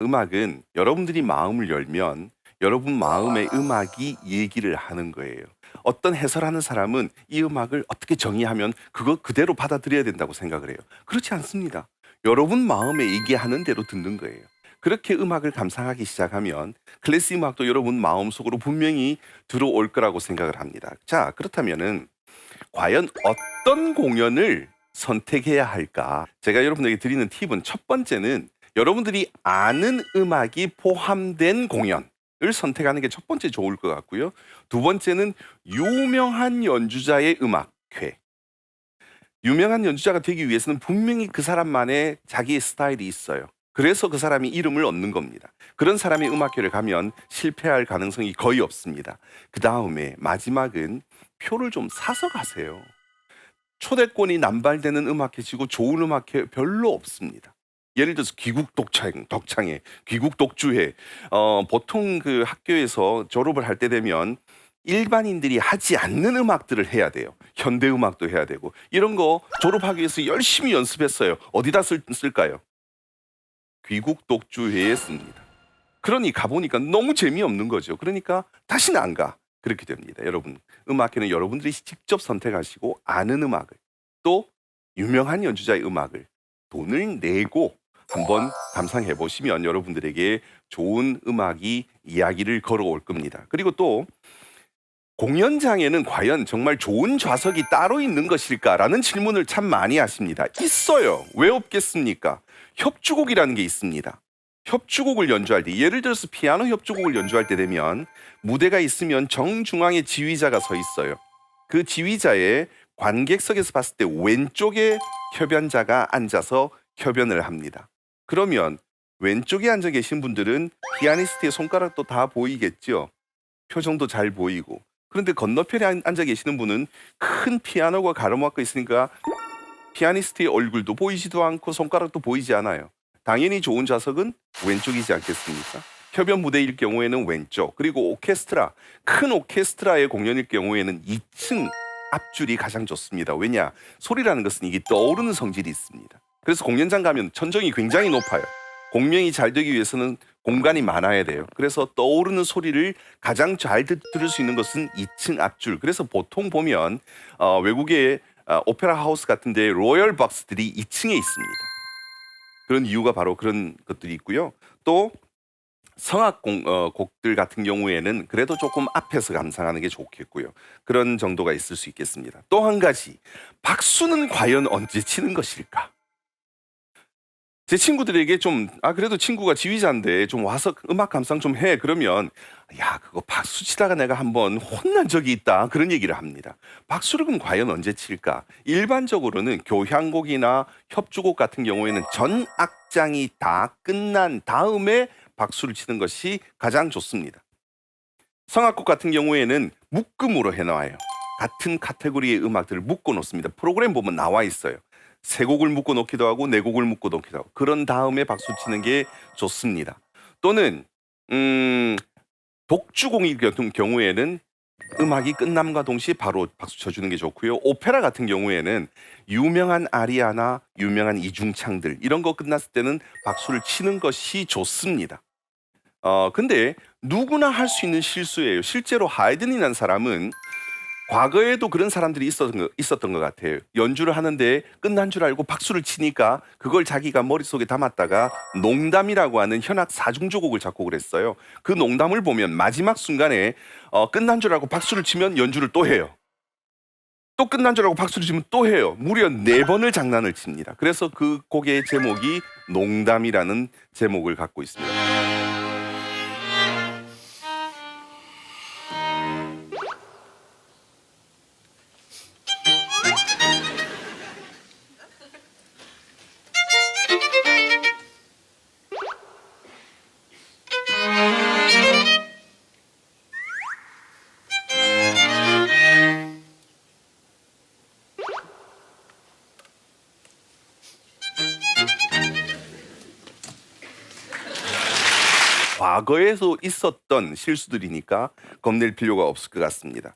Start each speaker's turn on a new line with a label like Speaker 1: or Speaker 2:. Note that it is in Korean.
Speaker 1: 음악은 여러분들이 마음을 열면 여러분 마음의 음악이 얘기를 하는 거예요. 어떤 해설하는 사람은 이 음악을 어떻게 정의하면 그거 그대로 받아들여야 된다고 생각을 해요. 그렇지 않습니다. 여러분 마음에 얘기하는 대로 듣는 거예요. 그렇게 음악을 감상하기 시작하면 클래식 음악도 여러분 마음속으로 분명히 들어올 거라고 생각을 합니다. 자, 그렇다면은 과연 어떤 공연을 선택해야 할까? 제가 여러분에게 드리는 팁은 첫 번째는 여러분들이 아는 음악이 포함된 공연을 선택하는 게 첫 번째 좋을 것 같고요. 두 번째는 유명한 연주자의 음악회. 유명한 연주자가 되기 위해서는 분명히 그 사람만의 자기의 스타일이 있어요. 그래서 그 사람이 이름을 얻는 겁니다. 그런 사람이 음악회를 가면 실패할 가능성이 거의 없습니다. 그 다음에 마지막은 표를 좀 사서 가세요. 초대권이 남발되는 음악회치고 좋은 음악회 별로 없습니다. 예를 들어서 귀국 독창회, 귀국 독주회. 보통 그 학교에서 졸업을 할 때 되면 일반인들이 하지 않는 음악들을 해야 돼요. 현대 음악도 해야 되고 이런 거 졸업하기 위해서 열심히 연습했어요. 어디다 쓸까요? 귀국 독주회에 씁니다. 그러니 가보니까 너무 재미없는 거죠. 그러니까 다시는 안 가. 그렇게 됩니다. 여러분, 음악회는 여러분들이 직접 선택하시고 아는 음악을 또 유명한 연주자의 음악을 돈을 내고 한번 감상해 보시면 여러분들에게 좋은 음악이 이야기를 걸어올 겁니다. 그리고 또 공연장에는 과연 정말 좋은 좌석이 따로 있는 것일까라는 질문을 참 많이 하십니다. 있어요. 왜 없겠습니까? 협주곡이라는 게 있습니다. 협주곡을 연주할 때, 예를 들어서 피아노 협주곡을 연주할 때 되면 무대가 있으면 정중앙에 지휘자가 서 있어요. 그 지휘자의 관객석에서 봤을 때 왼쪽에 협연자가 앉아서 협연을 합니다. 그러면 왼쪽에 앉아 계신 분들은 피아니스트의 손가락도 다 보이겠죠. 표정도 잘 보이고. 그런데 건너편에 앉아 계시는 분은 큰 피아노가 가로막고 있으니까 피아니스트의 얼굴도 보이지도 않고 손가락도 보이지 않아요. 당연히 좋은 좌석은 왼쪽이지 않겠습니까? 협연 무대일 경우에는 왼쪽, 그리고 오케스트라, 큰 오케스트라의 공연일 경우에는 2층 앞줄이 가장 좋습니다. 왜냐? 소리라는 것은 이게 떠오르는 성질이 있습니다. 그래서 공연장 가면 천정이 굉장히 높아요. 공명이 잘 되기 위해서는 공간이 많아야 돼요. 그래서 떠오르는 소리를 가장 잘 들을 수 있는 것은 2층 앞줄. 그래서 보통 보면 외국의 오페라 하우스 같은데 로열 박스들이 2층에 있습니다. 그런 이유가 바로 그런 것들이 있고요. 또 곡들 같은 경우에는 그래도 조금 앞에서 감상하는 게 좋겠고요. 그런 정도가 있을 수 있겠습니다. 또 한 가지, 박수는 과연 언제 치는 것일까? 제 친구들에게 좀, 그래도 친구가 지휘자인데 좀 와서 음악 감상 좀 해. 그러면, 야, 그거 박수 치다가 내가 한번 혼난 적이 있다. 그런 얘기를 합니다. 박수를 그럼 과연 언제 칠까? 일반적으로는 교향곡이나 협주곡 같은 경우에는 전 악장이 다 끝난 다음에 박수를 치는 것이 가장 좋습니다. 성악곡 같은 경우에는 묶음으로 해놔요. 같은 카테고리의 음악들을 묶어 놓습니다. 프로그램 보면 나와 있어요. 세 곡을 묶어 놓기도 하고 네 곡을 묶어 놓기도 하고 그런 다음에 박수 치는 게 좋습니다. 또는 독주공이 같은 경우에는 음악이 끝남과 동시에 바로 박수 쳐주는 게 좋고요. 오페라 같은 경우에는 유명한 아리아나 유명한 이중창들 이런 거 끝났을 때는 박수를 치는 것이 좋습니다. 근데 누구나 할 수 있는 실수예요. 실제로 하이든이라는 사람은 과거에도 그런 사람들이 있었던 것 같아요. 연주를 하는데 끝난 줄 알고 박수를 치니까 그걸 자기가 머릿속에 담았다가 농담이라고 하는 현악 사중조곡을 작곡을 했어요. 그 농담을 보면 마지막 순간에 끝난 줄 알고 박수를 치면 연주를 또 해요. 또 끝난 줄 알고 박수를 치면 또 해요. 무려 4번을 장난을 칩니다. 그래서 그 곡의 제목이 농담이라는 제목을 갖고 있습니다. 과거에서 있었던 실수들이니까 겁낼 필요가 없을 것 같습니다.